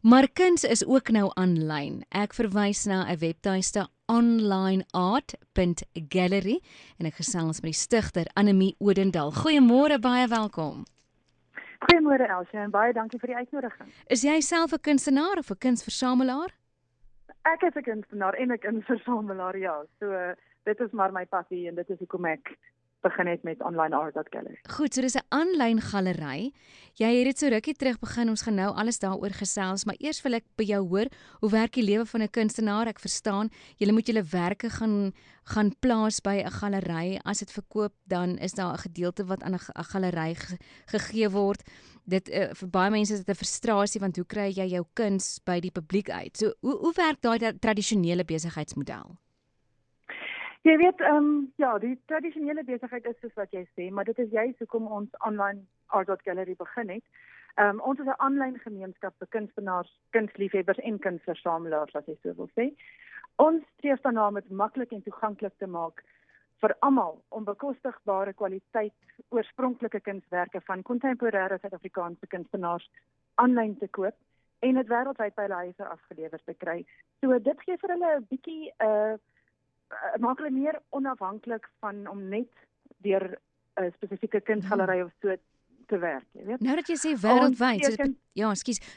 Maar kuns is ook nou aanlyn. Ek verwys na 'n webtuiste onlineart.gallery en ek gesels met die stigter Annemie Odendaal. Goeiemôre, baie welkom. Goeiemôre Elsje en baie dankie vir die uitnodiging. Is jy self 'n kunstenaar of 'n kunsversamelaar? Ek is 'n kunstenaar en 'n kunsversamelaar, ja. So dit is maar my passie en dit is hoekom ek begin het met onlineart.gallery. Goed, so dis 'n aanlyn galery. Jy het dit so rukkie terug begin, ons gaan nou alles daaroor gesels, maar eers wil ek by jou hoor, hoe werk die lewe van 'n kunstenaar? Ek verstaan, jy moet julle werke gaan plaas by 'n galery. As dit verkoop, dan is daar 'n gedeelte wat aan 'n galery gegee word. Dit vir baie mense is dit 'n frustrasie, want hoe kry jy jou kuns by die publiek uit? So hoe werk daai tradisionele besigheidsmodel? Jy weet, ja, die tradisionele besigheid is soos wat jy sê, maar dit is juist hoekom ons online art.gallery begin het. Ons is 'n aanlyn gemeenskap vir kunstenaars, kunstliefhebbers en kunstversamelaars, as jy so wil sê. Ons streef daarna om dit maklik en toeganklik te maak vir almal om bekostigbare kwaliteit oorspronklike kunswerke van kontemporêre Suid-Afrikaanse kunstenaars aanlyn te koop en dit wêreldwyd by hulle huise afgelewer te kry. So dit gee vir hulle 'n bietjie maak hulle meer onafhanklik van om net deur 'n spesifieke kunsgalery of so te werk, jy weet. Nou dat jy sê wêreldwyd,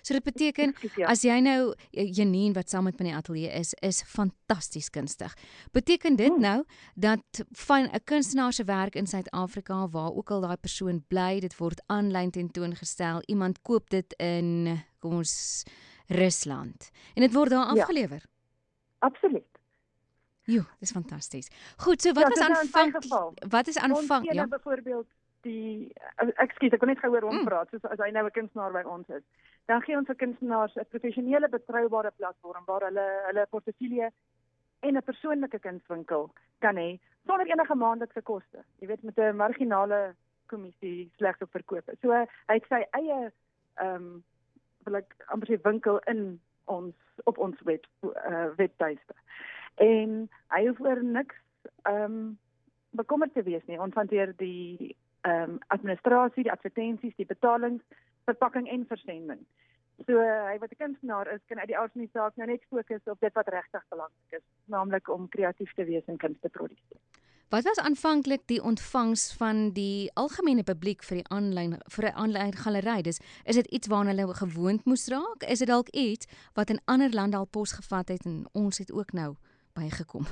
so dit beteken as jy nou Janine wat saam met my in die ateljee is fantasties kunstig. Beteken dit nou dat van 'n kunstenaar se werk in Suid-Afrika, waar ook al daai persoon bly, dit word aanlyn tentoongestel, iemand koop dit in kom ons Rusland en dit word daar afgelewer? Ja, absoluut. Jo, dis fantasties. Goed, so wat is aanvang? Ja, byvoorbeeld ek kon net gehoor ompraat, soos as hy nou 'n kunstenaar by ons is. Dan gee ons vir kunstenaars 'n professionele, betroubare platform waar hulle portefeulje en 'n persoonlike kunswinkel kan hê sonder enige maandelikse koste. Jy weet, met 'n marginale kommissie slegs op verkope. So hy het sy eie wil ek amper sê winkel op ons webtuiste. En hy hoef oor niks bekommerd te wees nie. Ons hanteer die administrasie, die advertensies, die betalings, verpakking en versending. So hy wat 'n kunstenaar is, kan uit die aard van die saak nou net fokus op dit wat regtig belangrik is, naamlik om kreatief te wees en kuns te produseer. Wat was aanvanklik die ontvangs van die algemene publiek vir 'n aanlyn galery? Is dit iets waarna hulle gewoond moes raak? Is dit dalk iets wat in ander lande al posgevat het en ons het ook nou bygekom?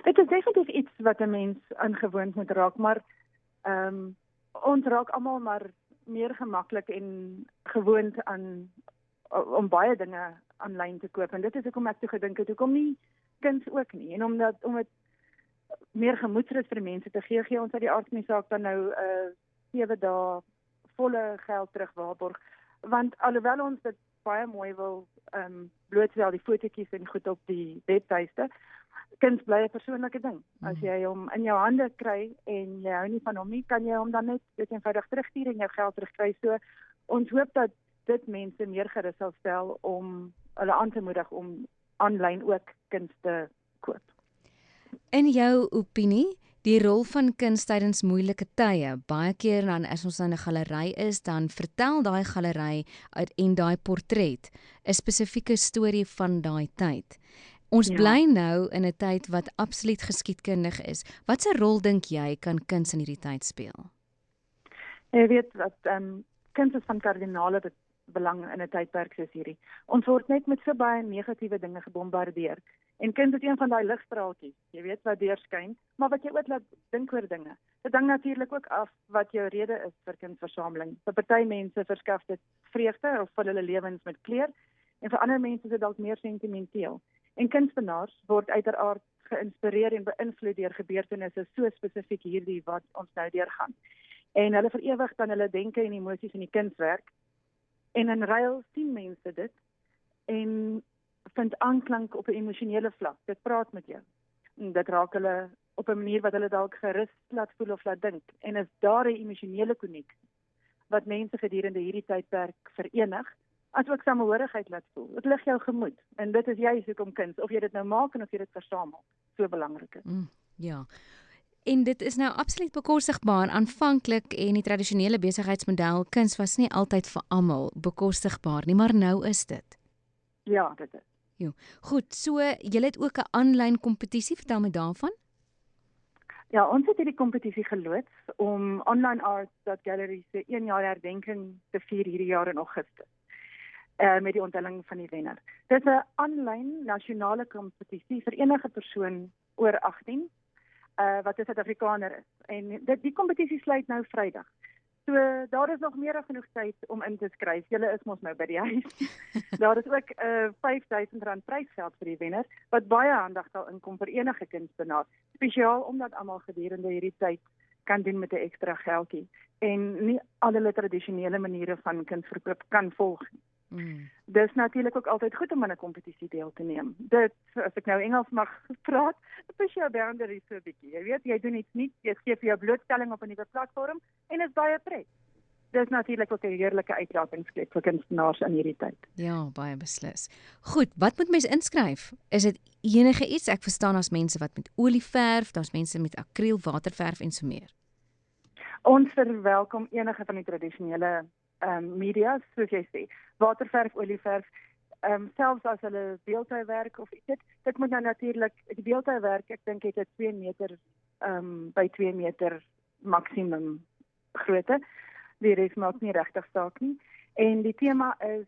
Dit is definitief iets wat 'n mens aangewoond moet raak, maar ons raak almal maar meer gemaklik en gewoond om baie dinge aanlyn te koop en dit is hoekom ek toe gedink het, hoekom nie kuns ook nie, en om dit meer gemoedsrus vir mense te gee ons uit die aard van die saak dan nou 7 dae volle geld terugwaarborg, want alhoewel ons dit baie mooi wil blootstel, die fotootjies en goed op die webtuiste, kuns bly 'n persoonlike ding. As jy hom in jou hande kry en jy hou nie van hom nie, kan jy hom dan net eenvoudig terugstuur en jou geld terugkry. So ons hoop dat dit mense meer gerus sal stel om hulle aan te moedig om aanlyn ook kuns te koop. In jou opinie, die rol van kuns tydens moeilike tye, baie keer dan as ons in 'n galery is, dan vertel daai galery en daai portret 'n spesifieke storie van daai tyd. Ons bly nou in 'n tyd wat absoluut geskiedkundig is. Wat 'n rol dink jy kan kuns in hierdie tyd speel? Jy weet dat kuns is van kardinale belang in 'n tydperk soos hierdie. Ons word net met so baie negatiewe dinge gebombardeer. En kuns is een van daai ligstraaltjies, jy weet, wat deurskyn, maar wat jy ook laat dink oor dinge. Dit hang natuurlik ook af wat jou rede is vir kunsversameling. Vir party mense verskaf dit vreugde of vul hulle lewens met kleur, en vir ander mense is dit dalk meer sentimenteel. En kunstenaars word uiteraard geïnspireer en beïnvloed deur gebeurtenisse so spesifiek hierdie wat ons nou deurgaan. En hulle verewig dan hulle denke en emosies in die kunswerk. En in ruil sien mense dit en vind aanklank op 'n emosionele vlak. Dit praat met jou. En dit raak hulle op 'n manier wat hulle dalk gerus laat voel of laat dink. En is daar 'n emosionele koneksie wat mense gedurende hierdie tydperk verenig, asook samehorigheid laat voel. Dit lig jou gemoed. En dit is juist hoekom kuns, of jy dit nou maak en of jy dit versamel, so belangrik is. Ja. En dit is nou absoluut bekostigbaar. Aanvanklik en die tradisionele besigheidsmodel kuns was nie altyd vir almal bekostigbaar nie, maar nou is dit. Ja, dit is. Jo. Goed, so julle het ook 'n aanlyn kompetisie, vertel my daarvan. Ja, ons het hierdie kompetisie geloods om Online Art.Gallery se 1 jaar herdenking te vier hierdie jaar in Augustus. Met die onthulling van die wenner. Dit is 'n aanlyn nasionale kompetisie vir enige persoon oor 18 wat 'n Suid-Afrikaner is. En die kompetisie sluit nou Vrydag. So daar is nog meer as genoeg tyd om in te skryf. Julle is mos nou by die huis. Daar is ook R5,000 prysgeld vir die wenner wat baie aandag sal inkom vir enige kunstenaar, spesiaal omdat almal gedurende hierdie tyd kan doen met 'n ekstra geldjie en nie al hulle tradisionele maniere van kunsverkoop kan volg nie. Dis natuurlik ook altyd goed om aan 'n kompetisie deel te neem. Dit, as ek nou Engels mag praat, push jou boundaries so 'n bietjie. Jy weet, jy doen iets nuuts, jy gee vir jou blootstelling op 'n nuwe platform en is baie pret. Dis natuurlik ook 'n heerlike uitlaatingsplek vir kunstenaars in hierdie tyd. Ja, baie beslis. Goed, wat moet mense inskryf? Is dit enige iets? Ek verstaan daar's mense wat met olieverf, daar's mense met akriel, waterverf en so meer. Ons verwelkom enige van die tradisionele media, soos jy sê, waterverf, olieverf, selfs as hulle beeldhouwerk of iets, dit moet nou natuurlik, die beeldhouwerk, ek dink het 2 meter by 2 meter maksimum grootte, die res maak nie regtig saak nie, en die tema is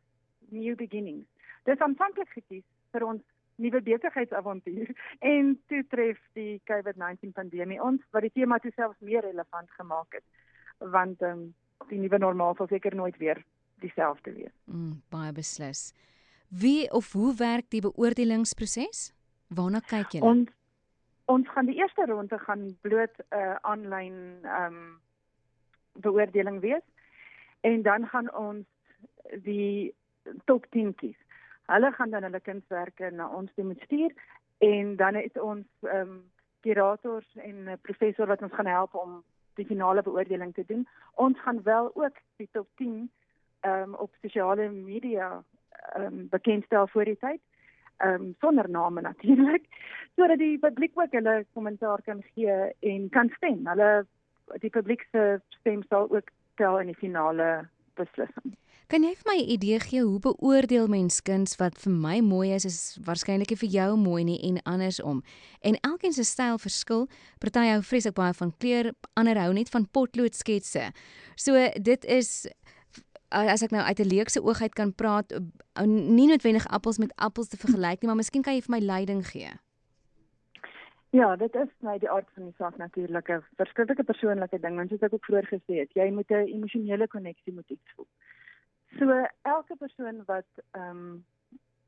New Beginnings. Dit is aanvanklik gekies vir ons nuwe besigheidsavontuur, en toe tref die COVID-19 pandemie ons, wat die tema toe selfs meer relevant gemaak het, want die nuwe normaal sal seker nooit weer dieselfde wees. Baie beslis. Wie of hoe werk die beoordelingsproses? Waarna kyk julle? Ons gaan die eerste ronde gaan bloot 'n aanlyn beoordeling wees en dan gaan ons die top 10 kies. Hulle gaan dan hulle kunswerke na ons toe moet stuur en dan het ons kurators en 'n professor wat ons gaan help om die finale beoordeling te doen. Ons gaan wel ook die top 10 op sosiale media bekendstel voor die tyd, sonder name natuurlik, sodat die publiek ook hulle kommentaar kan gee en kan stem. Die publiek se stem sal ook tel in die finale beslissing. Kan jy vir my 'n idee gee hoe beoordeel mens kuns wat vir my mooi is waarskynlik nie vir jou mooi nie en andersom? En elkeen se styl verskil. Party hou vreeslik baie van kleur, ander hou net van potloodsketse. So dit is, as ek nou uit 'n leek se oog uit kan praat, nie noodwendig appels met appels te vergelyk nie, maar miskien kan jy vir my leiding gee. Ja, dit is my die aard van die saak natuurlik 'n verskriklike persoonlike ding, want soos ek ook vroeër gesê het, jy moet 'n emosionele koneksie met iets voel. So elke persoon wat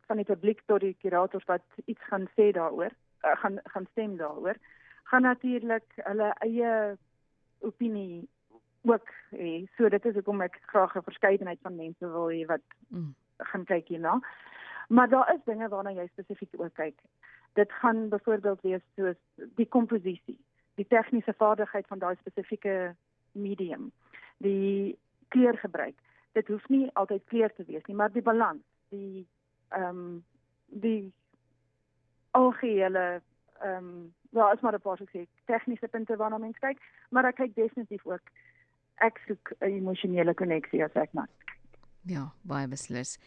van die publiek tot die kurators wat iets gaan sê daaroor, gaan stem daaroor, gaan natuurlik hulle eie opinie ook hê. So dit is hoekom ek graag 'n verskeidenheid van mense wil hê wat gaan kyk hierna. Maar daar is dinge waarna jy spesifiek ook kyk. Dit gaan byvoorbeeld wees soos die komposisie, die tegniese vaardigheid van daai spesifieke medium, die kleurgebruik. Dit hoef nie altyd kleur te wees nie, maar die balans, die algehele, is maar 'n paar tegniese punte waarna mens kyk, maar ek kyk definitief ook, ek soek 'n emosionele koneksie as ek maar. Ja, baie beslis.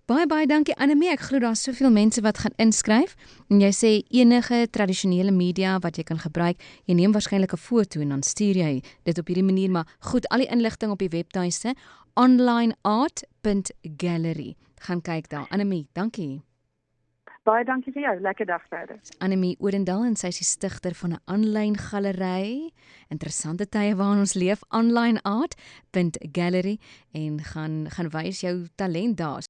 Baie dankie Annemie. Ek glo daar's soveel mense wat gaan inskryf en jy sê enige tradisionele media wat jy kan gebruik. Jy neem waarskynlik 'n foto en dan stuur jy dit op hierdie manier, maar goed, al die inligting op die webtuiste onlineart.gallery. Gaan kyk daar. Annemie, dankie. Baie dankie vir jou. Lekker dag verder. Annemie Odendaal en sy is die stigter van 'n aanlyn galery. Interessante tye waarin ons leef. onlineart.gallery en gaan wys jou talent daar.